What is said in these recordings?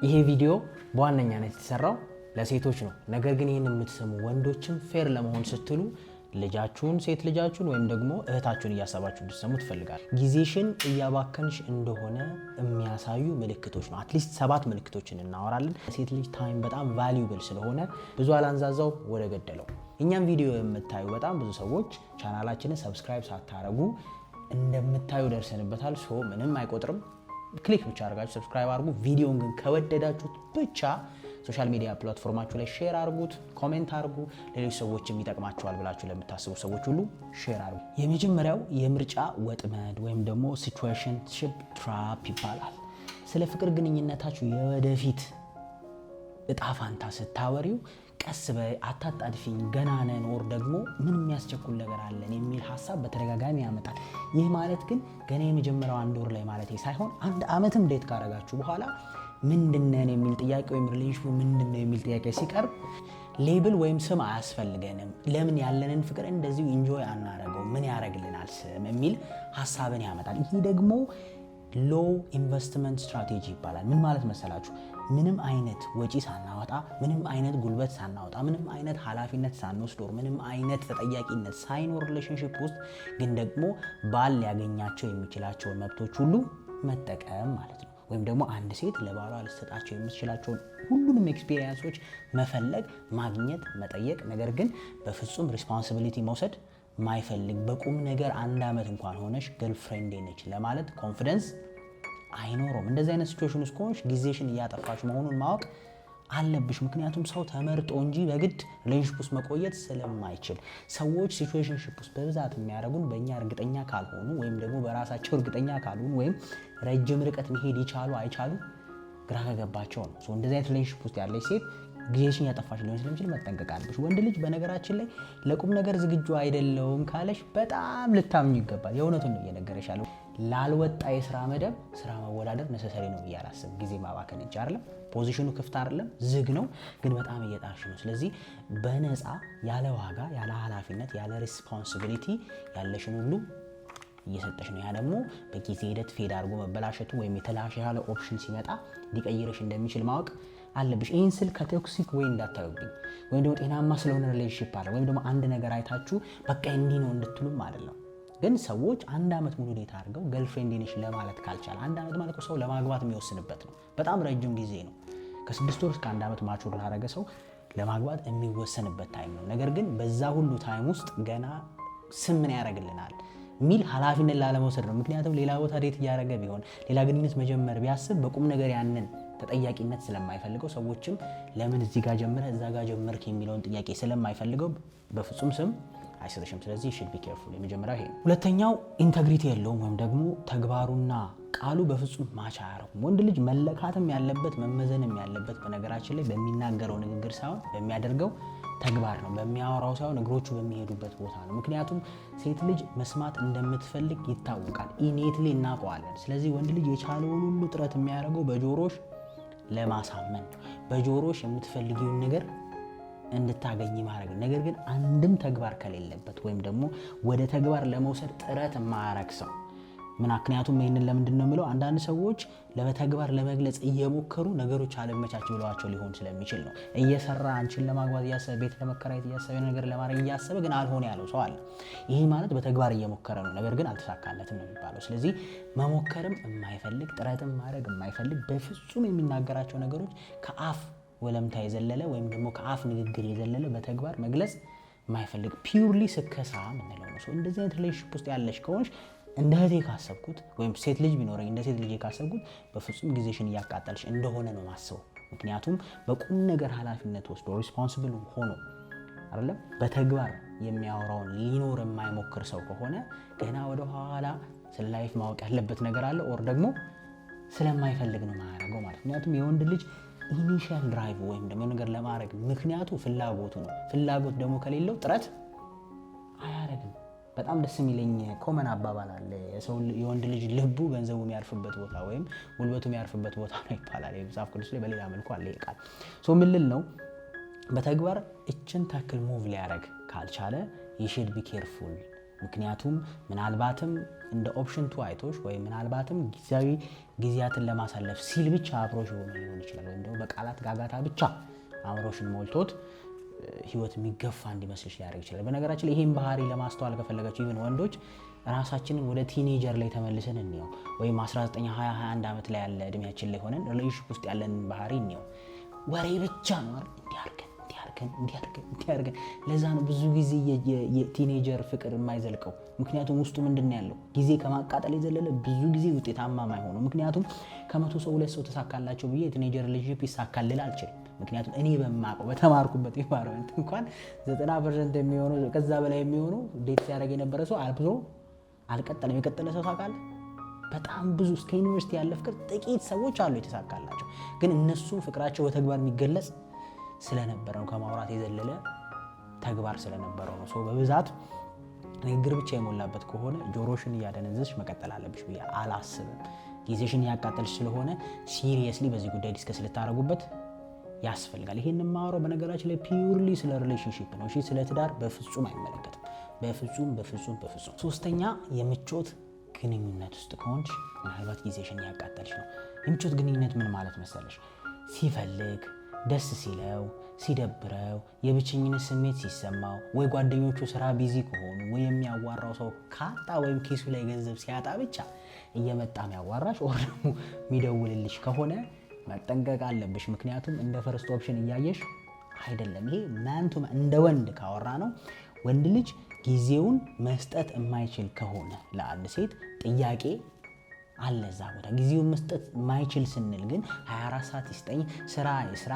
ይሄ ቪዲዮ በዋነኛነት የተሰራው ለሴቶች ነው። ነገር ግን ይህን የምትሰሙ ወንዶችም ፌር ለመሆን ስትሉ ልጃችሁን ሴት ልጃችሁን ወይም ደግሞ እህታችሁን እያሰባችሁ እንድትሰሙ ትፈልጋል። ጊዜሽን እያባከንሽ እንደሆነ የሚያሳዩ ምልክቶች ነው። አትሊስት 7 ምልክቶችን እናወራለን። ሴት ልጅ ታይም በጣም ቫልዩብል ስለሆነ ብዙ አላንዛዛው ወደ ገደለው። እኛም ቪዲዮ የምታዩ በጣም ብዙ ሰዎች ቻናላችንን ሰብስክራይብ ሳታረጉ እንደምታዩ ደርሰንበታል። ሶ ምንም አይቆጥርም። ክሊክ ብቻ አድርጋችሁ ሰብስክራይብ አድርጉ። ቪዲዮን ግን ከወደዳችሁት ብቻ ሶሻል ሚዲያ ፕላትፎርማችሁ ላይ ሼር አድርጉት፣ ኮሜንት አድርጉ። ሌሎች ሰዎችም ይጠቅማቸዋል ብላችሁ ለምታስቡ ሰዎች ሁሉ ሼር አድርጉ። የመጀመሪያው የምርጫ ወጥመድ ወይም ደግሞ ሲቹዌሽንሺፕ ትራፕ ይባላል። ስለ ፍቅር ግንኙነታችሁ የወደፊት እጣ ፋንታ ስታወሪው ቀስ በይ፣ አታጣድፊኝ፣ ገና ነን ወር ደግሞ ምን የሚያስቸኩል ነገር አለን የሚል ሀሳብ በተደጋጋሚ ያመጣል። ይህ ማለት ግን ገና የመጀመሪያው 1 ወር ላይ ማለት ሳይሆን 1 ዓመትም ዴት ካረጋችሁ በኋላ ምንድነን የሚል ጥያቄ ወይም ሪሌሽኑ ምንድነው የሚል ጥያቄ ሲቀርብ ሌብል ወይም ስም አያስፈልገንም፣ ለምን ያለንን ፍቅር እንደዚሁ ኢንጆይ አናረገው፣ ምን ያረግልናል ስም የሚል ሀሳብን ያመጣል። ይህ ደግሞ ሎው ኢንቨስትመንት ስትራቴጂ ይባላል። ምን ማለት መሰላችሁ? ምንም አይነት ወጪ ሳናወጣ፣ ምንም አይነት ጉልበት ሳናወጣ፣ ምንም አይነት ኃላፊነት ሳንወስድ፣ ምንም አይነት ተጠያቂነት ሳይኖር ሪሌሽንሺፕ ውስጥ ግን ደግሞ ባል ሊያገኛቸው የሚችላቸውን መብቶች ሁሉ መጠቀም ማለት ነው። ወይም ደግሞ አንድ ሴት ለባሏ ልትሰጣቸው የምትችላቸውን ሁሉንም ኤክስፒሪየንሶች መፈለግ፣ ማግኘት፣ መጠየቅ፣ ነገር ግን በፍጹም ሪስፖንሲቢሊቲ መውሰድ ማይፈልግ በቁም ነገር 1 ዓመት እንኳን ሆነሽ ገርልፍሬንድ ነች ለማለት ኮንፊደንስ አይኖረውም። እንደዚህ አይነት ሲቹዌሽን ውስጥ ከሆንሽ ጊዜሽን እያጠፋሽ መሆኑን ማወቅ አለብሽ። ምክንያቱም ሰው ተመርጦ እንጂ በግድ ሪሌሽንሺፕ ውስጥ መቆየት ስለማይችል። ሰዎች ሲቹዌሽንሺፕ ውስጥ በብዛት የሚያደርጉን በእኛ እርግጠኛ ካልሆኑ ወይም ደግሞ በራሳቸው እርግጠኛ ካልሆኑ ወይም ረጅም ርቀት መሄድ ይቻሉ አይቻሉ ግራ ከገባቸው ነው። እንደዚህ አይነት ሪሌሽንሺፕ ውስጥ ያለች ሴት ጊዜሽን ያጠፋሽ ሊሆን ስለሚችል መጠንቀቅ አለብሽ። ወንድ ልጅ በነገራችን ላይ ለቁም ነገር ዝግጁ አይደለውም ካለሽ በጣም ልታምኙ ይገባል። የእውነቱን ነው እየነገረሽ ያለው። ላልወጣ የስራ መደብ ስራ መወዳደር ነሰሰሪ ነው ብዬ አላስብም። ጊዜ ማባከን እንጂ አይደለም። ፖዚሽኑ ክፍት አይደለም፣ ዝግ ነው፣ ግን በጣም እየጣርሽ ነው። ስለዚህ በነፃ ያለ ዋጋ፣ ያለ ኃላፊነት፣ ያለ ሪስፖንሲቢሊቲ ያለሽን ሁሉ እየሰጠሽ ነው። ያ ደግሞ በጊዜ ሂደት ፌድ አድርጎ መበላሸቱ ወይም የተሻለ ኦፕሽን ሲመጣ ሊቀይርሽ እንደሚችል ማወቅ አለብሽ። ይህን ስል ከቶክሲክ ወይ እንዳታዩብኝ ወይም ደግሞ ጤናማ ስለሆነ ሪሌሽንሺፕ አለ ወይም ደግሞ አንድ ነገር አይታችሁ በቃ እንዲህ ነው እንድትሉም አይደለም። ግን ሰዎች 1 ዓመት ሙሉ ዴት አድርገው ገርልፍሬንድ ነሽ ለማለት ካልቻለ፣ 1 ዓመት ማለት ሰው ለማግባት የሚወስንበት ነው። በጣም ረጅም ጊዜ ነው። ከ6 ወር እስከ 1 ዓመት ማቹር ላደረገ ሰው ለማግባት የሚወሰንበት ታይም ነው። ነገር ግን በዛ ሁሉ ታይም ውስጥ ገና ስም ምን ያደርግልናል ሚል ኃላፊነት ላለመውሰድ ነው። ምክንያቱም ሌላ ቦታ ዴት እያደረገ ቢሆን ሌላ ግንኙነት መጀመር ቢያስብ በቁም ነገር ያንን ተጠያቂነት ስለማይፈልገው ሰዎችም ለምን እዚህ ጋር ጀምረህ እዛ ጋር ጀመርክ የሚለውን ጥያቄ ስለማይፈልገው በፍጹም ስም አይሰጥሽም። ስለዚህ should be careful። የመጀመሪያው ይሄ ነው። ሁለተኛው ኢንተግሪቲ የለውም ወይም ደግሞ ተግባሩና ቃሉ በፍጹም ማች አያደርጉም። ወንድ ልጅ መለካትም ያለበት መመዘንም ያለበት በነገራችን ላይ በሚናገረው ንግግር ሳይሆን በሚያደርገው ተግባር ነው። በሚያወራው ሳይሆን እግሮቹ በሚሄዱበት ቦታ ነው። ምክንያቱም ሴት ልጅ መስማት እንደምትፈልግ ይታወቃል። ኢኔትሊ እናውቀዋለን። ስለዚህ ወንድ ልጅ የቻለውን ሁሉ ጥረት የሚያደርገው በጆሮሽ ለማሳመን ነው። በጆሮሽ የምትፈልጊውን ነገር እንድታገኝ ማድረግ። ነገር ግን አንድም ተግባር ከሌለበት ወይም ደግሞ ወደ ተግባር ለመውሰድ ጥረት የማያረግ ሰው ምክንያቱም ይህንን ለምንድን ነው የምለው? አንዳንድ ሰዎች ለተግባር ለመግለጽ እየሞከሩ ነገሮች አለመቻች ብለዋቸው ሊሆን ስለሚችል ነው። እየሰራ አንቺን ለማግባት እያሰበ፣ ቤት ለመከራየት እያሰበ፣ ነገር ለማድረግ እያሰበ ግን አልሆነ ያለው ሰው አለ። ይህ ማለት በተግባር እየሞከረ ነው፣ ነገር ግን አልተሳካለትም ነው የሚባለው። ስለዚህ መሞከርም የማይፈልግ ጥረትም ማድረግ የማይፈልግ በፍጹም የሚናገራቸው ነገሮች ከአፍ ወለምታ የዘለለ ወይም ደግሞ ከአፍ ንግግር የዘለለ በተግባር መግለጽ የማይፈልግ ፒውርሊ ስከሳ ምንለው ነው። እንደዚህ አይነት ሪሌሽንሺፕ ውስጥ ያለሽ ከሆንሽ እንደ እህቴ ካሰብኩት ወይም ሴት ልጅ ቢኖረኝ እንደ ሴት ልጅ ካሰብኩት በፍጹም ጊዜሽን እያቃጠልሽ እንደሆነ ነው ማስበው። ምክንያቱም በቁም ነገር ኃላፊነት ወስዶ ሪስፖንሲብል ሆኖ አይደለም በተግባር የሚያወራውን ሊኖር የማይሞክር ሰው ከሆነ ገና ወደ ኋላ ስለ ላይፍ ማወቅ ያለበት ነገር አለ። ኦር ደግሞ ስለማይፈልግ ነው ማያደርገው ማለት። ምክንያቱም የወንድ ልጅ ኢኒሺያል ድራይቭ ወይም ደግሞ ነገር ለማድረግ ምክንያቱ ፍላጎቱ ነው። ፍላጎት ደግሞ ከሌለው ጥረት አያደርግም። በጣም ደስ የሚለኝ ኮመን አባባል አለ። የወንድ ልጅ ልቡ ገንዘቡ የሚያርፍበት ቦታ ወይም ጉልበቱ የሚያርፍበት ቦታ ነው ይባላል። የመጽሐፍ ቅዱስ ላይ በሌላ መልኩ አለ ይቃል። ምን ልል ነው? በተግባር እችን ታክል ሙቭ ሊያደርግ ካልቻለ you should be careful ምክንያቱም ምናልባትም እንደ ኦፕሽን 2 አይቶሽ ወይ ምናልባትም ጊዜያዊ ጊዜያትን ለማሳለፍ ሲል ብቻ አብሮሽ ሊሆን ይችላል ወይም ደግሞ በቃላት ጋጋታ ብቻ አእምሮሽን ሞልቶት ህይወት የሚገፋ እንዲመስልሽ ሊያደርግ ይችላል። በነገራችን ላይ ይሄን ባህሪ ለማስተዋል ከፈለጋችሁ ኢቭን ወንዶች ራሳችንን ወደ ቲኔጀር ላይ ተመልሰን እንየው ወይም 19 20 21 ዓመት ላይ ያለ እድሜያችን ላይ ሆነን ሪሌሽንሺፕ ውስጥ ያለን ባህሪ እንየው። ወሬ ብቻ ነው አይደል? እንዲያርገን ለዛ ነው ብዙ ጊዜ የቲኔጀር ፍቅር የማይዘልቀው። ምክንያቱም ውስጡ ምንድን ያለው ጊዜ ከማቃጠል የዘለለ ብዙ ጊዜ ውጤታማ የማይሆነው። ምክንያቱም ከመቶ ሰው 2 ሰው ተሳካላቸው ብዬ የቲኔጀር ሪሌሽንሺፕ ይሳካልል አልችልም። ምክንያቱም እኔ በማውቀው በተማርኩበት ኢንቫይሮንመንት እንኳን 90% የሚሆነው ከዛ በላይ የሚሆነው ዴት ሲያደርግ የነበረ ሰው አልብዞ አልቀጠለም። የቀጠለ ሰው ታውቃለህ? በጣም ብዙ እስከ ዩኒቨርሲቲ ያለ ፍቅር ጥቂት ሰዎች አሉ የተሳካላቸው። ግን እነሱ ፍቅራቸው በተግባር የሚገለጽ ስለነበረው ከማውራት የዘለለ ተግባር ስለነበረው ነው። ሰው በብዛት ንግግር ብቻ የሞላበት ከሆነ ጆሮሽን እያደነዘዝሽ መቀጠል አለብሽ ብዬ አላስብም። ጊዜሽን ያቃጠልሽ ስለሆነ ሲሪየስሊ በዚህ ጉዳይ ዲስከስ ልታረጉበት ያስፈልጋል። ይሄን ማወራው በነገራችን ላይ ፒውርሊ ስለ ሪሌሽንሺፕ ነው። እሺ፣ ስለ ትዳር በፍጹም አይመለከትም። በፍጹም። ሶስተኛ የምቾት ግንኙነት ውስጥ ከሆንሽ ምናልባት ጊዜሽን ያቃጠልሽ ነው። የምቾት ግንኙነት ምን ማለት መሰለሽ? ሲፈልግ ደስ ሲለው ሲደብረው የብቸኝነት ስሜት ሲሰማው ወይ ጓደኞቹ ስራ ቢዚ ከሆኑ ወይ የሚያዋራው ሰው ካጣ ወይም ኬሱ ላይ ገንዘብ ሲያጣ ብቻ እየመጣ የሚያዋራሽ ወር ደግሞ የሚደውልልሽ ከሆነ መጠንቀቅ አለብሽ። ምክንያቱም እንደ ፈርስት ኦፕሽን እያየሽ አይደለም። ይሄ ማንቱም እንደ ወንድ ካወራ ነው። ወንድ ልጅ ጊዜውን መስጠት የማይችል ከሆነ ለአንድ ሴት ጥያቄ አለ እዛ ቦታ። ጊዜውን መስጠት የማይችል ስንል ግን 24 ሰዓት ይስጠኝ፣ ስራ የስራ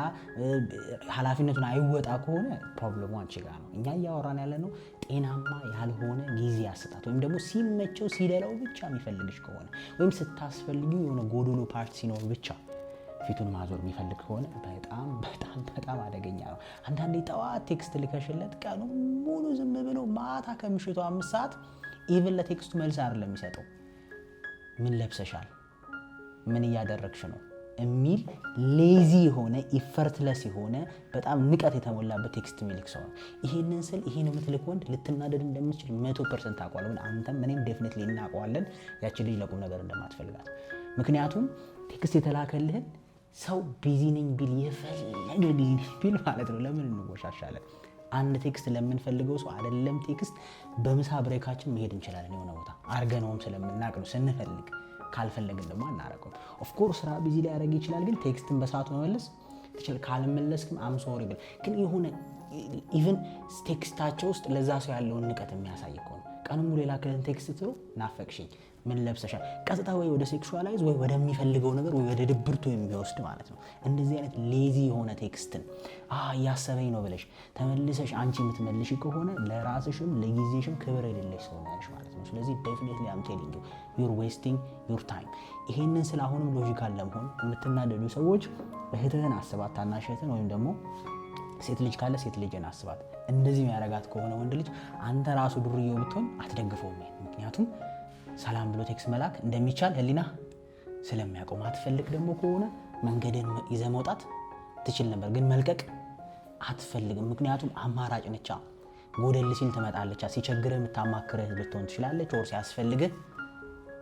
ኃላፊነቱን አይወጣ ከሆነ ፕሮብሌሙ አንቺ ጋር ነው። እኛ እያወራን ያለ ነው ጤናማ ያልሆነ ጊዜ አሰጣጥ ወይም ደግሞ ሲመቸው ሲደላው ብቻ የሚፈልግሽ ከሆነ ወይም ስታስፈልጊው የሆነ ጎዶሎ ፓርት ሲኖር ብቻ ፊቱን ማዞር የሚፈልግ ከሆነ በጣም አደገኛ ነው። አንዳንዴ ጠዋት ቴክስት ልከሽለት ቀኑ ሙሉ ዝም ብሎ ማታ ከምሽቱ 5 ሰዓት ኢቭን ለቴክስቱ መልስ አይደለም የሚሰጠው። ምን ለብሰሻል፣ ምን እያደረግሽ ነው የሚል ሌዚ የሆነ ኢፈርትለስ የሆነ በጣም ንቀት የተሞላበት ቴክስት የሚልክ ሰው ነው። ይሄንን ስል ይሄን የምትልክ ወንድ ልትናደድ እንደምትችል 100% ታውቃለህ። አንተም እኔም ዴፊኒትሊ እናውቀዋለን ያችን ልጅ ለቁም ነገር እንደማትፈልጋት። ምክንያቱም ቴክስት የተላከልህን ሰው ቢዚ ነኝ ቢል የፈለገ ቢዚ ነኝ ቢል ማለት ነው ለምን እንወሻሻለን? አንድ ቴክስት ለምንፈልገው ሰው አይደለም ቴክስት በምሳ ብሬካችን መሄድ እንችላለን። የሆነ ቦታ አርገነውም ስለምናቅ ነው ስንፈልግ። ካልፈለግን ደግሞ አናረገውም። ኦፍ ኮርስ ስራ ቢዚ ላይ ያደርግ ይችላል፣ ግን ቴክስትን በሰዓቱ መመለስ ትችል። ካልመለስክም አም ሶሪ ብል ግን የሆነ ኢቭን ቴክስታቸው ውስጥ ለዛ ሰው ያለውን ንቀት የሚያሳይ እኮ ነው። ቀኑን ሙሉ የላከልን ቴክስት ትሮ ናፈቅሽኝ፣ ምን ለብሰሻል፣ ቀጥታ ወይ ወደ ሴክሹዋላይዝ ወይ ወደሚፈልገው ነገር ወይ ወደ ድብርቱ የሚወስድ ማለት ነው። እንደዚህ አይነት ሌዚ የሆነ ቴክስትን እያሰበኝ ነው ብለሽ ተመልሰሽ አንቺ የምትመልሽ ከሆነ ለራስሽም ለጊዜሽም ክብር የሌለሽ ሰው ነሽ ማለት ነው። ስለዚህ ዴፊኒትሊ አም ቴሊንግ ዩ ዩር ዌስቲንግ ዩር ታይም። ይሄንን ስለ አሁንም ሎጂካል ለመሆን የምትናደዱ ሰዎች እህትህን አስባት፣ ታናሽ እህትህን ወይም ደግሞ ሴት ልጅ ካለ ሴት ልጅን አስባት። እንደዚህ የሚያረጋት ከሆነ ወንድ ልጅ አንተ ራሱ ዱርዬው ብትሆን አትደግፈውም። ምክንያቱም ሰላም ብሎ ቴክስት መላክ እንደሚቻል ህሊና ስለሚያውቀው። ማትፈልግ ደግሞ ከሆነ መንገድን ይዘህ መውጣት ትችል ነበር፣ ግን መልቀቅ አትፈልግም። ምክንያቱም አማራጭ ነቻ። ጎደል ሲል ትመጣለች። ሲቸግርህ የምታማክርህ ልትሆን ትችላለች፣ ወር ሲያስፈልግህ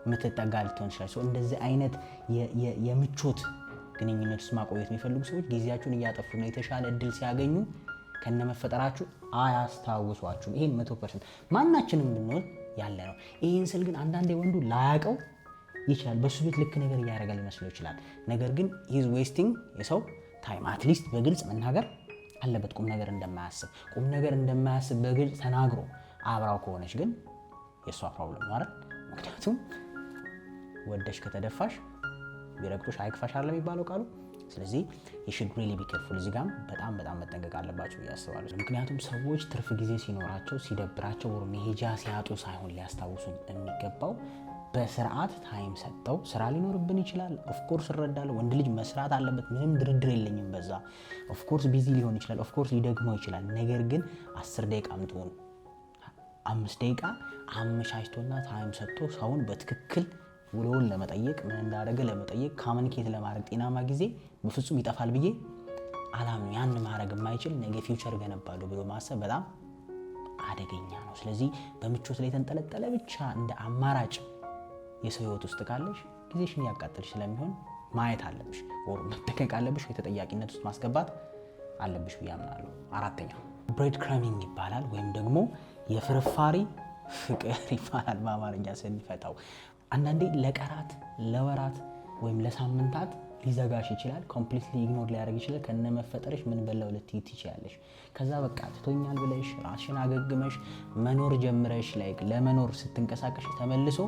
የምትጠጋ ልትሆን ትችላለች። እንደዚህ አይነት የምቾት ግንኙነት ውስጥ ማቆየት የሚፈልጉ ሰዎች ጊዜያችሁን እያጠፉ ነው። የተሻለ እድል ሲያገኙ ከነመፈጠራችሁ አያስታውሷችሁም። ይሄን 100% ማናችንም ብንሆን ያለ ነው። ይሄን ስል ግን አንዳንዴ ወንዱ ላያውቀው ይችላል። በሱ ቤት ልክ ነገር እያደረገ ሊመስለው ይችላል። ነገር ግን ሂዝ ዌስቲንግ የሰው ታይም። አትሊስት በግልጽ መናገር አለበት ቁም ነገር እንደማያስብ በግልጽ ተናግሮ አብራው ከሆነች ግን የሷ ፕሮብሌም ነው አይደል? ምክንያቱም ወደሽ ከተደፋሽ ቢረግጦሽ አይክፋሽ አይደል የሚባለው ቃሉ። ስለዚህ የሽድ ሪሊ ቢ ኬርፉል። እዚህ ጋር በጣም መጠንቀቅ አለባቸው ያስባሉ። ምክንያቱም ሰዎች ትርፍ ጊዜ ሲኖራቸው ሲደብራቸው ወር መሄጃ ሲያጡ ሳይሆን ሊያስታውሱ የሚገባው በስርዓት ታይም ሰጠው። ስራ ሊኖርብን ይችላል፣ ኦፍ ኮርስ እረዳለሁ። ወንድ ልጅ መስራት አለበት፣ ምንም ድርድር የለኝም በዛ። ኦፍ ኮርስ ቢዚ ሊሆን ይችላል፣ ኦፍ ኮርስ ሊደግመው ይችላል። ነገር ግን 10 ደቂቃ ምትሆን 5 ደቂቃ አመቻችቶና ታይም ሰጥቶ ሰውን በትክክል ውሎውን ለመጠየቅ ምን እንዳደረገ ለመጠየቅ ኮሙኒኬት ለማድረግ ጤናማ ጊዜ በፍጹም ይጠፋል ብዬ አላምንም። ያን ማድረግ የማይችል ነገ ፊውቸር ገነባለሁ ብሎ ማሰብ በጣም አደገኛ ነው። ስለዚህ በምቾት ላይ የተንጠለጠለ ብቻ እንደ አማራጭ የሰው ህይወት ውስጥ ካለሽ ጊዜሽን ያቃጥልሽ ስለሚሆን ማየት አለብሽ፣ ወር መጠንቀቅ አለብሽ፣ የተጠያቂነት ውስጥ ማስገባት አለብሽ ብዬ አምናለሁ። አራተኛ ብሬድ ክራሚንግ ይባላል ወይም ደግሞ የፍርፋሪ ፍቅር ይባላል በአማርኛ ስንፈታው። አንዳንዴ ለቀናት ለወራት ወይም ለሳምንታት ሊዘጋሽ ይችላል። ኮምፕሊትሊ ኢግኖር ሊያደርግ ይችላል። ከነመፈጠርሽ ምን በለው ልትይ ትችያለሽ። ከዛ በቃ ትቶኛል ብለሽ ራስሽን አገግመሽ መኖር ጀምረሽ ለመኖር ስትንቀሳቀሽ ተመልሶ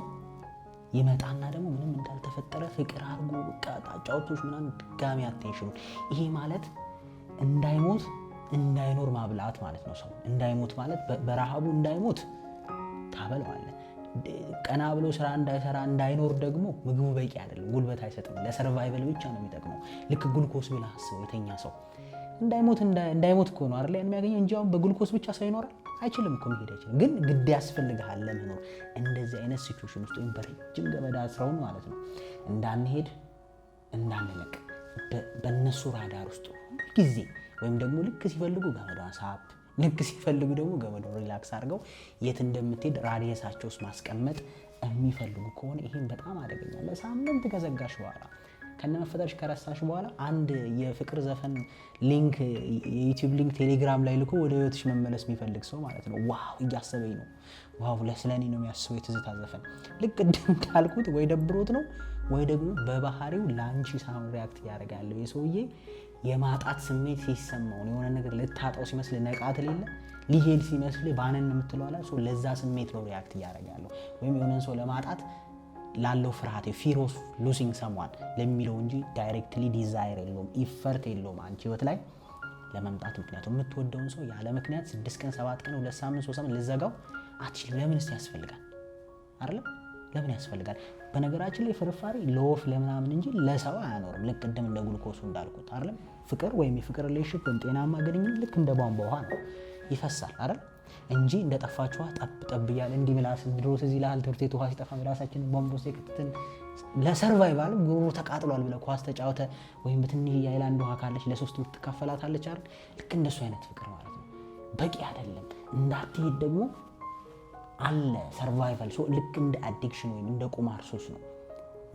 ይመጣና ደግሞ ምንም እንዳልተፈጠረ ፍቅር አድርጎ በቃ ታጫውቶሽ ምናምን ድጋሚ አቴንሽኑን። ይሄ ማለት እንዳይሞት እንዳይኖር ማብላት ማለት ነው። ሰው እንዳይሞት ማለት በረሃቡ እንዳይሞት ታበለዋለህ። ቀና ብሎ ስራ እንዳይሰራ እንዳይኖር ደግሞ ምግቡ በቂ አይደለም፣ ጉልበት አይሰጥም፣ ለሰርቫይቨል ብቻ ነው የሚጠቅመው። ልክ ግሉኮስ ብላ አስበው፣ የተኛ ሰው እንዳይሞት እኮ ነው አይደል የሚያገኘው እንጂ አሁን በግሉኮስ ብቻ ሰው ይኖራል አይችልም እኮ፣ መሄድ አይችልም። ግን ግድ ያስፈልግሃል ለመኖር። እንደዚህ አይነት ሲቹዌሽን ውስጥ ወይም በረጅም ገመድ አስረውን ማለት ነው እንዳንሄድ እንዳንለቅ በእነሱ ራዳር ውስጥ ጊዜ ወይም ደግሞ ልክ ሲፈልጉ ገመዷን ሳብ፣ ልክ ሲፈልጉ ደግሞ ገመዷን ሪላክስ አድርገው የት እንደምትሄድ ራዲየሳቸው ውስጥ ማስቀመጥ የሚፈልጉ ከሆነ ይሄን በጣም አደገኛ። ለሳምንት ከዘጋሽ በኋላ ከነመፈጠርሽ ከረሳሽ በኋላ አንድ የፍቅር ዘፈን ሊንክ የዩቲዩብ ሊንክ ቴሌግራም ላይ ልኮ ወደ ህይወትሽ መመለስ የሚፈልግ ሰው ማለት ነው። ዋው እያሰበኝ ነው፣ ዋው ለስለኔ ነው የሚያስበው የትዝታ ዘፈን። ልክ እንዳልኩት ወይ ደብሮት ነው ወይ ደግሞ በባህሪው ላንቺ ሳውን ሪአክት ያደርጋል። የሰውዬ የማጣት ስሜት ሲሰማው የሆነ ነገር ልታጣው ሲመስል ነቃት ሌለ ሊሄድ ሲመስል ባነን የምትለዋላ ሰው ለዛ ስሜት ነው ሪአክት ያደርጋል። ወይም የሆነን ሰው ለማጣት ላለው ፍርሃት ፊር ኦፍ ሉሲንግ ሰምዋን ለሚለው እንጂ ዳይሬክትሊ ዲዛይር የለውም፣ ኢፈርት የለውም አንቺ ህይወት ላይ ለመምጣት። ምክንያቱም የምትወደውን ሰው ያለ ምክንያት 6 ቀን 7 ቀን 2 ሳምንት 3 ሳምንት ልዘጋው አትችልም። ለምንስ ያስፈልጋል አይደለም? ለምን ያስፈልጋል? በነገራችን ላይ ፍርፋሪ ለወፍ ለምናምን እንጂ ለሰው አያኖርም። ልክ ቅድም እንደ ግሉኮሱ እንዳልኩት አይደለም? ፍቅር ወይም የፍቅር ሪሌሽንሺፕ ወይም ጤናማ ግንኙነት ልክ እንደ ቧንቧ ውሃ ነው፣ ይፈሳል አይደል? እንጂ እንደ ጠፋችኋ ጠብ እያለ እንዲህ ምላስ ድሮስ እዚህ ላል ትርቴ ውሃ ሲጠፋ ምላሳችን ቧንቧ ውስጥ ከተትን ለሰርቫይቫል ጉሮሮ ተቃጥሏል ብለህ ኳስ ተጫውተ ወይም በትንሽ የአይላንድ ውሃ ካለች ለሶስት ትካፈላታለች አይደል? ልክ እንደሱ አይነት ፍቅር ማለት ነው። በቂ አይደለም። እንዳትሄድ ደግሞ አለ ሰርቫይቫል ሶ ልክ እንደ አዲክሽን ወይም እንደ ቁማር ሱስ ነው።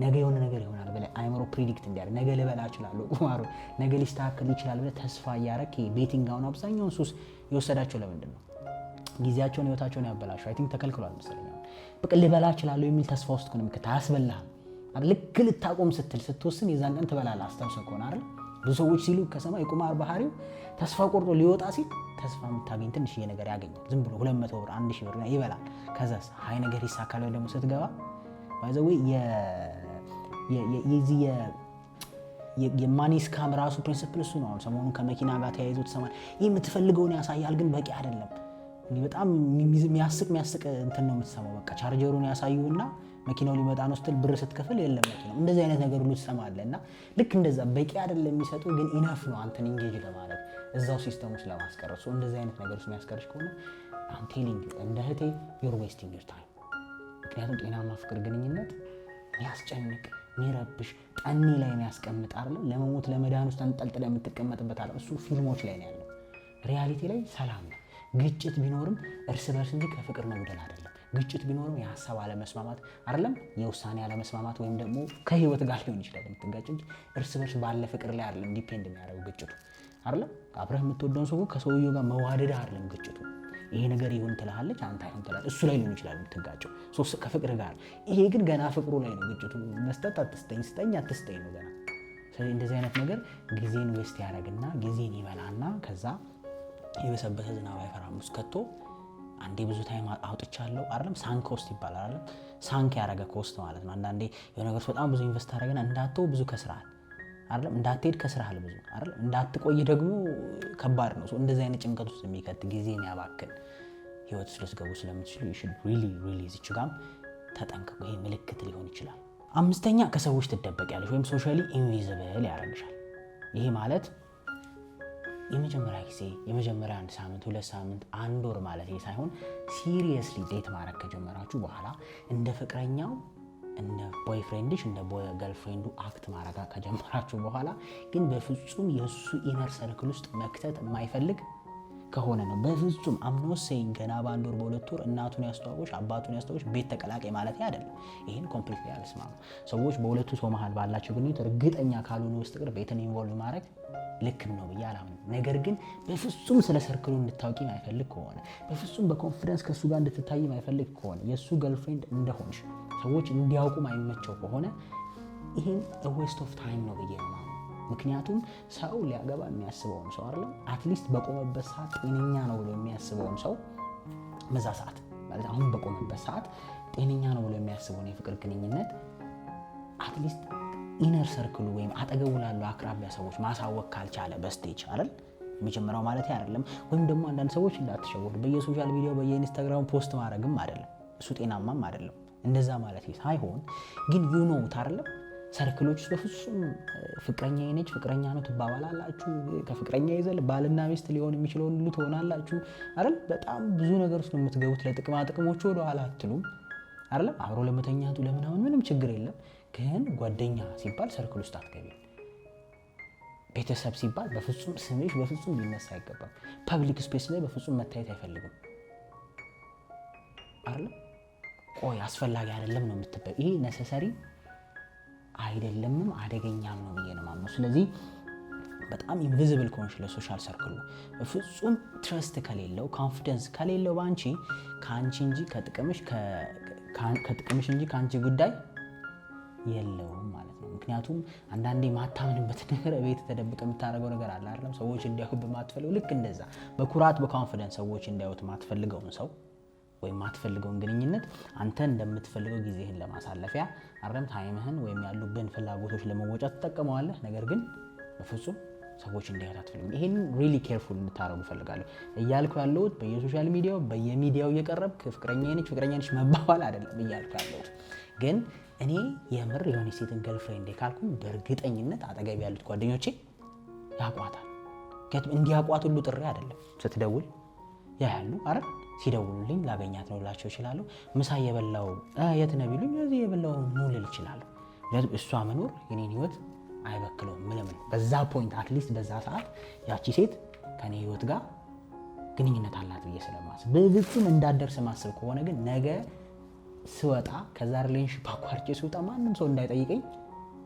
ነገ የሆነ ነገር ይሆናል ብለህ አይምሮ ፕሪዲክት እንዲያደርግ ነገ ልበላ እችላለሁ ቁማሩ ነገ ሊስተካከል ይችላል ብለህ ተስፋ እያደረክ ቤቲንግ አሁን አብዛኛውን ሱስ የወሰዳቸው ለምንድን ነው? ጊዜያቸውን ህይወታቸውን ያበላሹ። አይ ቲንክ ተከልክሏል መሰለኝ። በቃ ልበላ እችላለሁ የሚል ተስፋ ውስጥ ነው የምትከታ። አያስበላህም አይደል? ልክ ልታቆም ስትወስን የዛን ቀን ትበላለህ። አስተውሰህ ከሆነ አይደል? ብዙ ሰዎች ሲሉ ከሰማይ የቁማር ባህሪው ተስፋ ቆርጦ ሊወጣ ሲል ተስፋ የምታገኝ ትንሽዬ ነገር ያገኛል። ዝም ብሎ 200 ብር 1000 ብር ይበላል። ከዛስ ሀይ ነገር ይሳካል ደግሞ ስትገባ ባይዘው የዚህ የማኒ ስካም ራሱ ፕሪንሲፕል እሱ ነው። ሰሞኑን ከመኪና ጋር ተያይዞ ተሰማል። ይህ የምትፈልገውን ያሳያል ግን በቂ አይደለም። እንግዲህ በጣም የሚያስቅ እንትን ነው የምትሰማው። በቃ ቻርጀሩን ያሳዩና መኪናው ሊመጣ ነው ስትል ብር ስትከፍል የለም መኪናው። እንደዚህ አይነት ነገር ሁሉ ትሰማለህ። እና ልክ እንደዛ በቂ አይደለም የሚሰጡ ግን ኢነፍ ነው አንተን ኢንጌጅ ለማለት እዛው ሲስተም ውስጥ ለማስቀረት። እንደዚህ አይነት ነገር ውስጥ የሚያስቀርሽ ከሆነ አም ቴሊንግ እንደ እህቴ ዩር ዌስቲንግ ዩር ታይም። ምክንያቱም ጤናማ ፍቅር ግንኙነት የሚያስጨንቅ የሚረብሽ ጠኔ ላይ የሚያስቀምጥ አይደለም። ለመሞት ለመዳን ውስጥ አንጠልጥለ የምትቀመጥበት አለ። እሱ ፊልሞች ላይ ነው ያለው። ሪያሊቲ ላይ ሰላም ነው። ግጭት ቢኖርም እርስ በርስ እንጂ ከፍቅር መጉደል አይደለም። ግጭት ቢኖርም የሀሳብ አለመስማማት አይደለም፣ የውሳኔ አለመስማማት ወይም ደግሞ ከህይወት ጋር ሊሆን ይችላል የምትጋጭ እንጂ እርስ በርስ ባለ ፍቅር ላይ አይደለም ዲፔንድ የሚያደርገው ግጭቱ አይደለም። አብረህ የምትወደውን ሰው ከሰውየው ጋር መዋደድ አይደለም ግጭቱ። ይሄ ነገር ይሁን ትልሃለች፣ አንተ አይሁን ትላለህ። እሱ ላይ ሊሆን ይችላል የምትጋጨው ከፍቅር ጋር። ይሄ ግን ገና ፍቅሩ ላይ ነው ግጭቱ። መስጠት አትስጠኝ፣ ስጠኝ አትስጠኝ ነው ገና። ስለዚህ እንደዚህ አይነት ነገር ጊዜን ዌስት ያደርግና ጊዜን ይበላና ከዛ የበሰበሰ ዝናብ አይፈራም ውስጥ ከቶ አንዴ ብዙ ታይም አውጥቻለሁ አይደለም። ሳንክ ኮስት ይባላል አይደለም። ሳንክ ያደረገ ኮስት ማለት ነው። አንዳንዴ የሆነ ነገር በጣም ብዙ ኢንቨስት አደረገና እንዳትተው ብዙ ከስራል አይደለም። እንዳትሄድ ከስራል ብዙ አይደለም። እንዳትቆይ ደግሞ ከባድ ነው። እንደዚህ አይነት ጭንቀት ውስጥ የሚከት ጊዜን ያባክን ህይወት ስለስገቡ ስለምትችሉ you should really እዚች ጋም ተጠንቀቁ። ይሄ ምልክት ሊሆን ይችላል። አምስተኛ ከሰዎች ትደበቂያለሽ ወይም ሶሻሊ ኢንቪዚብል ያደርግሻል። ይሄ ማለት የመጀመሪያ ጊዜ የመጀመሪያ 1 ሳምንት 2 ሳምንት 1 ወር ማለት ሳይሆን ሲሪየስሊ ዴት ማድረግ ከጀመራችሁ በኋላ እንደ ፍቅረኛው እንደ ቦይፍሬንድሽ እንደ ገርልፍሬንዱ አክት ማድረግ ከጀመራችሁ በኋላ ግን በፍጹም የሱ ኢነር ሰርክል ውስጥ መክተት የማይፈልግ ከሆነ ነው። በፍጹም አምኖሴይን ገና በአንድ ወር በሁለት ወር እናቱን ያስተዋወቅሽ አባቱን ያስተዋወቅሽ ቤት ተቀላቀይ ማለት አይደለም። ይሄን ኮምፕሊትሊ አልስማማም። ሰዎች በሁለቱ ሰው መሀል ባላቸው ግንኙነት እርግጠኛ ካልሆኑ በስተቀር ቤትን ኢንቮልቭ ማድረግ ልክም ነው ብዬ አላምንም። ነገር ግን በፍጹም ስለ ሰርክሉ እንድታውቂ ማይፈልግ ከሆነ በፍጹም በኮንፊደንስ ከሱ ጋር እንድትታይ ማይፈልግ ከሆነ የሱ ገርልፍሬንድ እንደሆንሽ ሰዎች እንዲያውቁ ማይመቸው ከሆነ ይሄን ዌስት ኦፍ ታይም ነው ብዬ ነው። ምክንያቱም ሰው ሊያገባ የሚያስበውን ሰው አይደለም አትሊስት በቆመበት ሰዓት ጤነኛ ነው ብሎ የሚያስበውን ሰው በዛ ሰዓት ማለት አሁን በቆመበት ሰዓት ጤነኛ ነው ብሎ የሚያስበውን የፍቅር ግንኙነት አትሊስት ኢነር ሰርክሉ ወይም አጠገቡ ላሉ አቅራቢያ ሰዎች ማሳወቅ ካልቻለ በስቴጅ አይደል የሚጀምረው ማለት አይደለም። ወይም ደግሞ አንዳንድ ሰዎች እንዳትሸወዱ በየሶሻል ሚዲያው በየኢንስታግራም ፖስት ማድረግም አይደለም እሱ ጤናማም አይደለም። እንደዛ ማለት ሳይሆን ግን ዩ ኖ አይደለም ሰርክሎች ውስጥ በፍጹም ፍቅረኛ ነች ፍቅረኛ ነው ትባባላላችሁ። ከፍቅረኛ ይዘል ባልና ሚስት ሊሆን የሚችለው ሁሉ ትሆናላችሁ አይደል? በጣም ብዙ ነገር ውስጥ ነው የምትገቡት። ለጥቅማ ጥቅሞቹ ወደ ኋላ አትሉም አይደል? አብሮ ለመተኛቱ ለምናምን ምንም ችግር የለም። ግን ጓደኛ ሲባል ሰርክል ውስጥ አትገቢ። ቤተሰብ ሲባል በፍጹም ስምሽ በፍጹም ሊነሳ አይገባም። ፐብሊክ ስፔስ ላይ በፍጹም መታየት አይፈልግም አይደል? ቆይ አስፈላጊ አይደለም ነው የምትበይ። ይሄ ነሰሰሪ አይደለምም አደገኛም ነው ብዬ ነው የማምነው። ስለዚህ በጣም ኢንቪዚብል ከሆንሽ ለሶሻል ሰርክሉ በፍጹም ትረስት ከሌለው ኮንፊደንስ ከሌለው ባንቺ ካንቺ እንጂ ከጥቅምሽ እንጂ ካንቺ ጉዳይ የለውም ማለት ነው። ምክንያቱም አንዳንዴ ማታምንበት ነገር ቤት ተደብቀ የምታደርገው ነገር አለ አይደል? ሰዎች እንዲያዩት በማትፈልገው ልክ እንደዛ በኩራት በኮንፊደንስ ሰዎች እንዲያዩት ማትፈልገውን ሰው ወይም ማትፈልገውን ግንኙነት አንተ እንደምትፈልገው ጊዜህን ለማሳለፊያ አረም ታይምህን ወይም ያሉብን ፍላጎቶች ለመወጫት ትጠቀመዋለህ። ነገር ግን በፍጹም ሰዎች እንዲያዩት አትፈልግም። ይሄን ሪሊ ኬርፉል እንድታረጉ ፈልጋለሁ። እያልኩ ያለሁት በየሶሻል ሚዲያው በየሚዲያው እየቀረብክ ፍቅረኛ ነች መባባል አይደለም እያልኩ ያለሁት። ግን እኔ የምር የሆነ ሴትን ገርልፍሬንድ ካልኩኝ በእርግጠኝነት አጠገብ ያሉት ጓደኞቼ ያቋታል። እንዲያቋት ሁሉ ጥሪ አይደለም ስትደውል ያያሉ አይደል? ሲደውሉልኝ ላገኛት ነው ላቸው ይችላሉ። ምሳ የበላው የት ነው ቢሉኝ እዚህ የበላው ነው ልል ይችላሉ። እሷ መኖር የኔን ህይወት አይበክለውም ምንም። በዛ ፖይንት አትሊስት በዛ ሰዓት ያቺ ሴት ከኔ ህይወት ጋር ግንኙነት አላት ብዬ ስለማስብ በፍጹም እንዳደርስ ማስብ ከሆነ ግን ነገ ስወጣ ከዛ ሪሌሽንሺፕ አቋርጬ ስወጣ ማንም ሰው እንዳይጠይቀኝ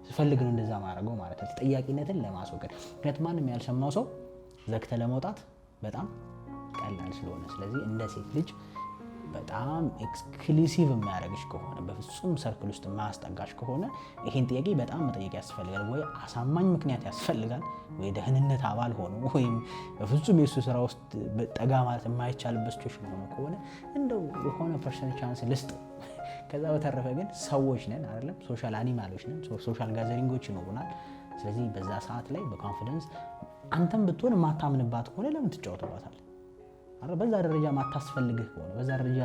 ስፈልግ ነው እንደዛ ማድረገው ማለት ነው። ተጠያቂነትን ለማስወገድ ምክንያቱም ማንም ያልሰማው ሰው ዘግተ ለመውጣት በጣም ቀላል ስለሆነ። ስለዚህ እንደ ሴት ልጅ በጣም ኤክስክሉሲቭ የሚያደርግሽ ከሆነ በፍጹም ሰርክል ውስጥ ማያስጠጋሽ ከሆነ ይሄን ጥያቄ በጣም መጠየቅ ያስፈልጋል። ወይ አሳማኝ ምክንያት ያስፈልጋል፣ ወይ ደህንነት አባል ሆኖ ወይም በፍጹም የሱ ስራ ውስጥ ጠጋ ማለት የማይቻልበት ሲቹዌሽን ሆኖ ከሆነ እንደው የሆነ ፐርሰንት ቻንስ ልስጥ። ከዛ በተረፈ ግን ሰዎች ነን አይደለም፣ ሶሻል አኒማሎች ነን፣ ሶሻል ጋዘሪንጎች ይኖሩናል። ስለዚህ በዛ ሰዓት ላይ በኮንፊደንስ አንተም ብትሆን የማታምንባት ከሆነ ለምን ትጫወተባታል? በዛ ደረጃ ማታስፈልግህ ከሆነ በዛ ደረጃ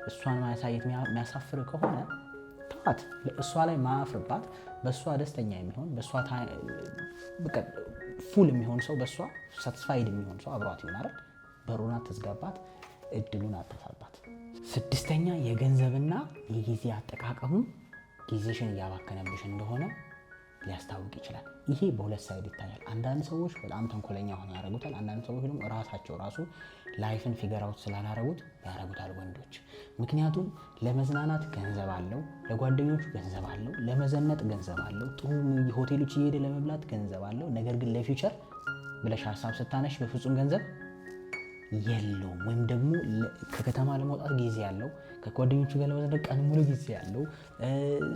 እሷን ማሳየት የሚያሳፍርህ ከሆነ ተዋት። እሷ ላይ ማያፍርባት በእሷ ደስተኛ የሚሆን በእሷ በቃ ፉል የሚሆን ሰው በእሷ ሳቲስፋይድ የሚሆን ሰው አብሯት ይሆን አይደል? በሩን አትዝጋባት፣ እድሉን አትሳባት። ስድስተኛ የገንዘብና የጊዜ አጠቃቀሙ ጊዜሽን እያባከነብሽ እንደሆነ ሊያስታውቅ ይችላል። ይሄ በሁለት ሳይድ ይታያል። አንዳንድ ሰዎች በጣም ተንኮለኛ ሆነው ያደርጉታል። አንዳንድ ሰዎች ደግሞ ራሳቸው ላይፍን ፊገር አውት ስላላረጉት ያደርጉታል ወንዶች። ምክንያቱም ለመዝናናት ገንዘብ አለው፣ ለጓደኞቹ ገንዘብ አለው፣ ለመዘነጥ ገንዘብ አለው፣ ጥሩ ሆቴሎች እየሄደ ለመብላት ገንዘብ አለው። ነገር ግን ለፊውቸር ብለሽ ሀሳብ ስታነሽ በፍጹም ገንዘብ የለውም። ወይም ደግሞ ከከተማ ለመውጣት ጊዜ ያለው፣ ከጓደኞቹ ጋር ለመዘነጥ ቀን ሙሉ ጊዜ ያለው፣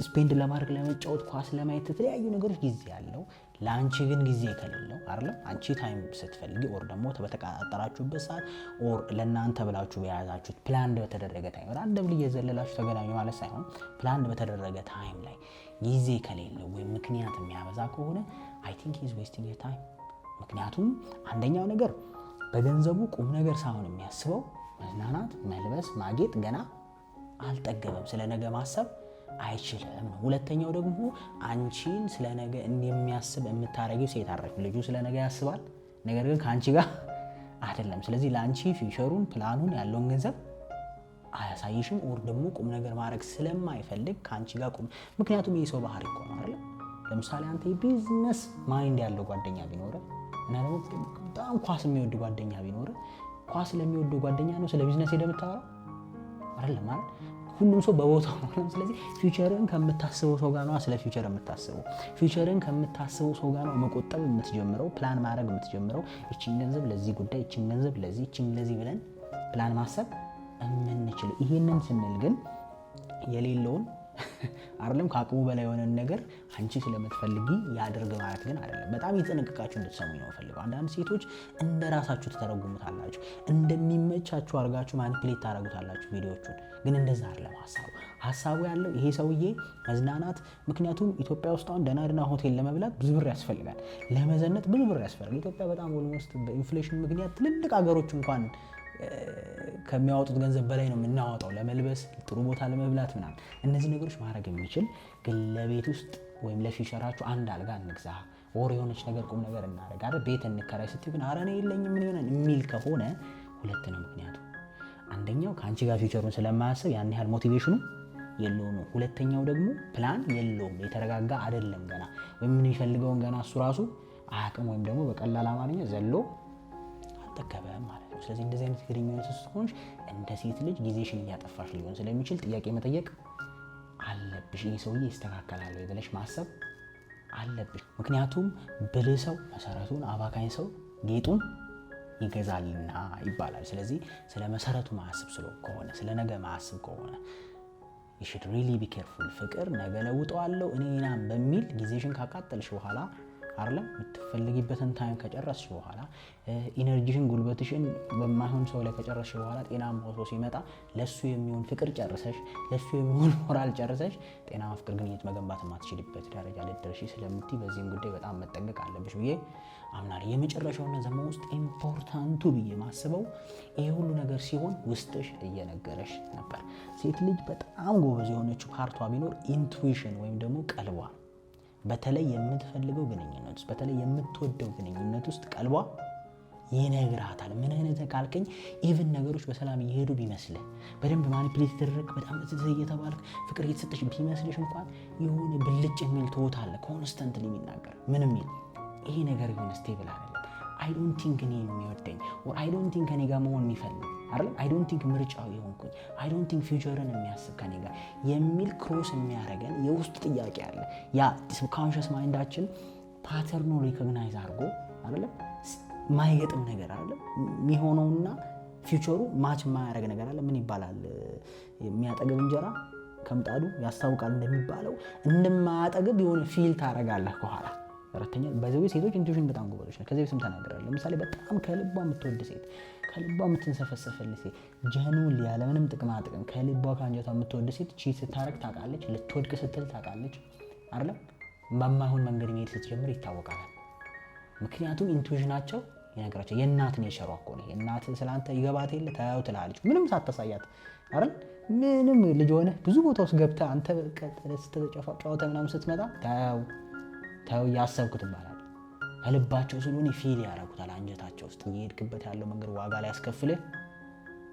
ስፔንድ ለማድረግ ለመጫወት፣ ኳስ ለማየት የተለያዩ ነገሮች ጊዜ ያለው፣ ለአንቺ ግን ጊዜ ከሌለው አይደለም አንቺ ታይም ስትፈልጊ ኦር ደግሞ በተቀጣጠራችሁበት ሰዓት ኦር ለእናንተ ብላችሁ በያዛችሁት ፕላን በተደረገ ታይም አንድ ብሎ እየዘለላችሁ ተገናኙ ማለት ሳይሆን ፕላን በተደረገ ታይም ላይ ጊዜ ከሌለው ወይም ምክንያት የሚያበዛ ከሆነ አይ ቲንክ ሂዝ ዌስቲንግ ዮር ታይም። ምክንያቱም አንደኛው ነገር በገንዘቡ ቁም ነገር ሳይሆን የሚያስበው መዝናናት፣ መልበስ፣ ማጌጥ ገና አልጠገበም። ስለ ነገ ማሰብ አይችልም ነው። ሁለተኛው ደግሞ አንቺን ስለ ነገ እንደሚያስብ የምታረጊው ሴት አረፍ ልጁ ስለ ነገ ያስባል፣ ነገር ግን ከአንቺ ጋር አይደለም። ስለዚህ ለአንቺ ፊውቸሩን ፕላኑን ያለውን ገንዘብ አያሳይሽም። ኦር ደግሞ ቁም ነገር ማድረግ ስለማይፈልግ ከአንቺ ጋር ምክንያቱም ይህ ሰው ባህሪ እኮ ነው አይደል? ለምሳሌ አንተ የቢዝነስ ማይንድ ያለው ጓደኛ ቢኖር እና ደግሞ በጣም ኳስ የሚወድ ጓደኛ ቢኖር ኳስ ለሚወደው ጓደኛ ነው ስለ ቢዝነስ ሄደህ የምታወራው አይደለም ማለት ሁሉም ሰው በቦታው ነው። ስለዚህ ፊውቸርን ከምታስበው ሰው ጋር ነው ስለ ፊውቸር የምታስበው። ፊውቸርን ከምታስበው ሰው ጋር ነው መቆጠብ የምትጀምረው፣ ፕላን ማድረግ የምትጀምረው። እቺን ገንዘብ ለዚህ ጉዳይ፣ እቺን ገንዘብ ለዚህ፣ እቺን ለዚህ ብለን ፕላን ማሰብ የምንችለው። ይሄንን ስንል ግን የሌለውን አይደለም ከአቅሙ በላይ የሆነ ነገር አንቺ ስለምትፈልጊ ያድርግ ማለት ግን አይደለም። በጣም የተጠነቀቃችሁ እንድትሰሙኝ ነው ፈልገው። አንዳንድ ሴቶች እንደራሳችሁ ተተረጉሙታላችሁ፣ እንደሚመቻችሁ አድርጋችሁ ማኒፕሌት ታደርጉታላችሁ ቪዲዮቹን። ግን እንደዛ አይደለም ሀሳቡ ያለው ይሄ ሰውዬ መዝናናት። ምክንያቱም ኢትዮጵያ ውስጥ አሁን ደህና ሆቴል ለመብላት ብዙ ብር ያስፈልጋል፣ ለመዘነጥ ብዙ ብር ያስፈልጋል። ኢትዮጵያ በጣም ኦልሞስት በኢንፍሌሽን ምክንያት ትልልቅ ሀገሮች እንኳን ከሚያወጡት ገንዘብ በላይ ነው የምናወጣው ለመልበስ፣ ጥሩ ቦታ ለመብላት ምናምን። እነዚህ ነገሮች ማድረግ የሚችል ግን ለቤት ውስጥ ወይም ለፊውቸራችሁ አንድ አልጋ እንግዛ ወር የሆነች ነገር ቁም ነገር እናደርግ አይደል ቤት እንከራይ ስትይ ግን ኧረ እኔ የለኝም ምን ይሆናል የሚል ከሆነ ሁለት ነው ምክንያቱ። አንደኛው ከአንቺ ጋር ፊውቸሩን ስለማያስብ ያን ያህል ሞቲቬሽኑ የለውም ነው። ሁለተኛው ደግሞ ፕላን የለውም፣ የተረጋጋ አይደለም ገና፣ ወይም ምን የሚፈልገውን ገና እሱ ራሱ አያውቅም፣ ወይም ደግሞ በቀላል አማርኛ ዘሎ አልጠገበም ማለት ነው። ስለዚህ እንደዚህ አይነት ግንኙነት ውስጥ ሆነሽ እንደ ሴት ልጅ ጊዜሽን እያጠፋሽ ሊሆን ስለሚችል ጥያቄ መጠየቅ አለብሽ። ይህ ሰውዬ ይስተካከላል ብለሽ ማሰብ አለብሽ። ምክንያቱም ብልህ ሰው መሰረቱን፣ አባካኝ ሰው ጌጡን ይገዛልና ይባላል። ስለዚህ ስለ መሰረቱ ማያስብ ከሆነ ስለ ነገ ማያስብ ከሆነ you should really be careful። ፍቅር ነገ ለውጠዋለሁ እኔ ናም በሚል ጊዜሽን ካቃጠልሽ በኋላ አይደለም የምትፈልጊበትን ታይም ከጨረስሽ በኋላ ኢነርጂሽን ጉልበትሽን በማይሆን ሰው ላይ ከጨረስሽ በኋላ ጤናማ ሰው ሲመጣ ለሱ የሚሆን ፍቅር ጨርሰሽ ለሱ የሚሆን ሞራል ጨርሰሽ ጤናማ ፍቅር ግንኙነት መገንባት የማትችልበት ደረጃ ልትደርሺ ስለምትይ በዚህም ጉዳይ በጣም መጠንቀቅ አለብሽ ብዬ አምናለሁ። የመጨረሻውና ዘመን ውስጥ ኢምፖርታንቱ ብዬ ማስበው ይሄ ሁሉ ነገር ሲሆን ውስጥሽ እየነገረሽ ነበር። ሴት ልጅ በጣም ጎበዝ የሆነችው ፓርቷ ቢኖር ኢንቱዊሽን ወይም ደግሞ ቀልቧ። በተለይ የምትፈልገው ግንኙነት ውስጥ በተለይ የምትወደው ግንኙነት ውስጥ ቀልቧ ይነግራታል። ምን አይነት ካልከኝ ኢቭን ነገሮች በሰላም እየሄዱ ቢመስልህ በደንብ ማኒፕሌት ተደረግ በጣም እየተባልክ ፍቅር እየተሰጠሽ ቢመስልሽ እንኳን የሆነ ብልጭ የሚል ትወታለ ኮንስተንትሊ የሚናገር ምንም ይሄ ነገር የሆነ ስቴብል አይደለም። አይ ዶንት ቲንክ እኔ የሚወደኝ or አይ ዶንት ቲንክ እኔ ጋር መሆን የሚፈልግ አይደል አይ ዶንት ቲንክ ምርጫው ይሆንኩኝ አይ ዶንት ቲንክ ፊውቸርን የሚያስብ ከኔ ጋር የሚል ክሮስ የሚያደርገን የውስጥ ጥያቄ አለ። ያ ሰብኮንሺየስ ማይንዳችን ፓተርኑ ሪኮግናይዝ አድርጎ አይደል ማይገጥም ነገር አለ የሚሆነውና ፊውቸሩ ማች ማያደርግ ነገር አለ። ምን ይባላል የሚያጠግብ እንጀራ ከምጣዱ ያስታውቃል እንደሚባለው እንደማያጠግብ የሆነ ፊል ታደርጋለህ ከኋላ። አራተኛ በዚህ ሴቶች ኢንቱዊሽን በጣም ጎበዞች ናቸው። ከዚህ በፊትም ተናግሬያለሁ። ለምሳሌ በጣም ከልቧ የምትወድ ሴት ከልቧ የምትንሰፈሰፈል ሴት ጀኑን ያለ ምንም ጥቅማ ጥቅም ከልቧ ከአንጀቷ የምትወድ ሴት ቺት ስታረግ ታውቃለች፣ ልትወድቅ ስትል ታውቃለች አይደል? በማይሆን መንገድ መሄድ ስትጀምር ይታወቃል። ምክንያቱም ኢንቱዊሽናቸው ይነግራቸው የእናት ኔቸሯ እኮ ነው። የእናት ስላንተ ይገባት የለ ታያው ትላለች ምንም ሳታሳያት አይደል? ምንም ልጅ ሆነ ብዙ ቦታ ውስጥ ገብታ አንተ ስትጨፋጨዋታ ምናምን ስትመጣ ታው ያሰብኩት ይባላል። ከልባቸው ስለሆነ ፊል ያደርጉታል። አንጀታቸው ውስጥ እየሄድክበት ያለው መንገድ ዋጋ ላይ ያስከፍልህ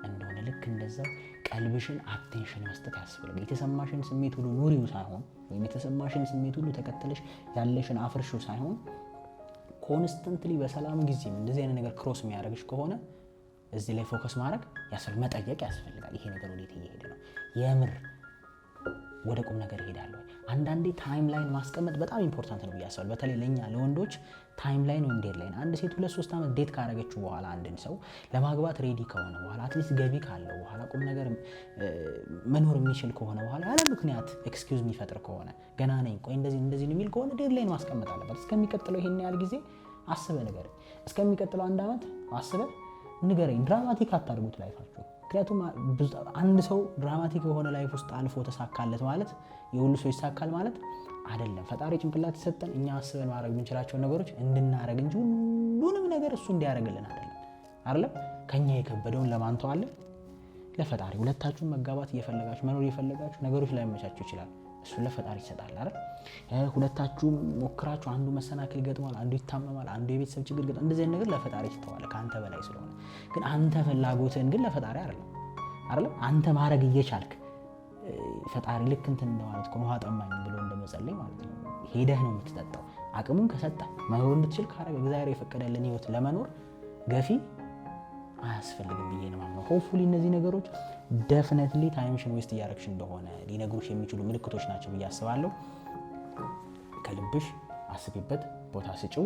እንደሆነ ልክ እንደዛው ቀልብሽን አቴንሽን መስጠት ያስፈልጋል። የተሰማሽን ስሜት ሁሉ ኑሪው ሳይሆን ወይም የተሰማሽን ስሜት ሁሉ ተከተለሽ ያለሽን አፍርሽው ሳይሆን ኮንስተንትሊ በሰላም ጊዜም እንደዚህ አይነት ነገር ክሮስ የሚያደርግሽ ከሆነ እዚህ ላይ ፎከስ ማድረግ ያስፈልጋል። መጠየቅ ያስፈልጋል። ይሄ ነገር ወዴት እየሄደ ነው? የምር ወደ ቁም ነገር ይሄዳል ወይ? አንዳንዴ ታይም ላይን ማስቀመጥ በጣም ኢምፖርታንት ነው ብያስባለሁ። በተለይ ለኛ ለወንዶች ታይም ላይን ወይም ዴድላይን። አንድ ሴት 2-3 ዓመት ዴት ካረገችው በኋላ አንድን ሰው ለማግባት ሬዲ ከሆነ በኋላ አትሊስት ገቢ ካለው በኋላ ቁም ነገር መኖር የሚችል ከሆነ በኋላ ያለ ምክንያት ኤክስኪውዝ የሚፈጥር ከሆነ ገና ነኝ ቆይ እንደዚህ የሚል ከሆነ ዴድላይን ማስቀመጥ አለበት። እስከሚቀጥለው ይሄን ያህል ጊዜ አስበህ ንገረኝ፣ እስከሚቀጥለው 1 ዓመት አስበህ ንገረኝ። ድራማቲክ አታድርጉት ላይፋችሁ። ምክንያቱም አንድ ሰው ድራማቲክ የሆነ ላይፍ ውስጥ አልፎ ተሳካለት ማለት የሁሉ ሰው ይሳካል ማለት አይደለም። ፈጣሪ ጭንቅላት ሰጠን፣ እኛ አስበን ማድረግ የምንችላቸው ነገሮች እንድናረግ እንጂ ሁሉንም ነገር እሱ እንዲያደርግልን አይደለም። ከኛ የከበደውን ለማን ተዋለን? ለፈጣሪ። ሁለታችሁም መጋባት እየፈለጋችሁ መኖር እየፈለጋችሁ ነገሮች ላይ መቻችሁ ይችላል፣ እሱ ለፈጣሪ ይሰጣል አይደል? ሁለታችሁም ሞክራችሁ አንዱ መሰናክል ገጥሟል፣ አንዱ ይታመማል፣ አንዱ የቤተሰብ ችግር ገጥሟል፣ እንደዚህ ነገር ለፈጣሪ ይተዋል ከአንተ በላይ ስለሆነ። ግን አንተ ፍላጎትህን ግን ለፈጣሪ አይደለም አንተ ማድረግ እየቻልክ ፈጣሪ ልክ እንትን እንደማለት ነው ውሃ ጠማኝ ብሎ እንደመጸለይ ማለት ነው። ሄደህ ነው የምትጠጣው። አቅሙን ከሰጠ መኖር እንድትችል ካረገ እግዚአብሔር የፈቀደልን ህይወት ለመኖር ገፊ አያስፈልግም ብዬ ነው የማምነው። ሆፕፉሊ እነዚህ ነገሮች ዴፊኒትሊ ታይምሽን ዌስት እያደረግሽ እንደሆነ ሊነግሩሽ የሚችሉ ምልክቶች ናቸው ብዬ አስባለሁ። ከልብሽ አስቢበት፣ ቦታ ስጪው።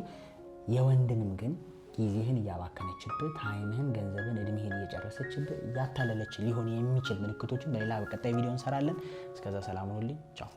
የወንድንም ግን ጊዜህን እያባከነችብህ፣ ታይምህን፣ ገንዘብን፣ እድሜህን እየጨረሰችብህ እያታለለች ሊሆን የሚችል ምልክቶችን በሌላ በቀጣይ ቪዲዮ እንሰራለን። እስከዛ ሰላም ሁኑልኝ። ቻው።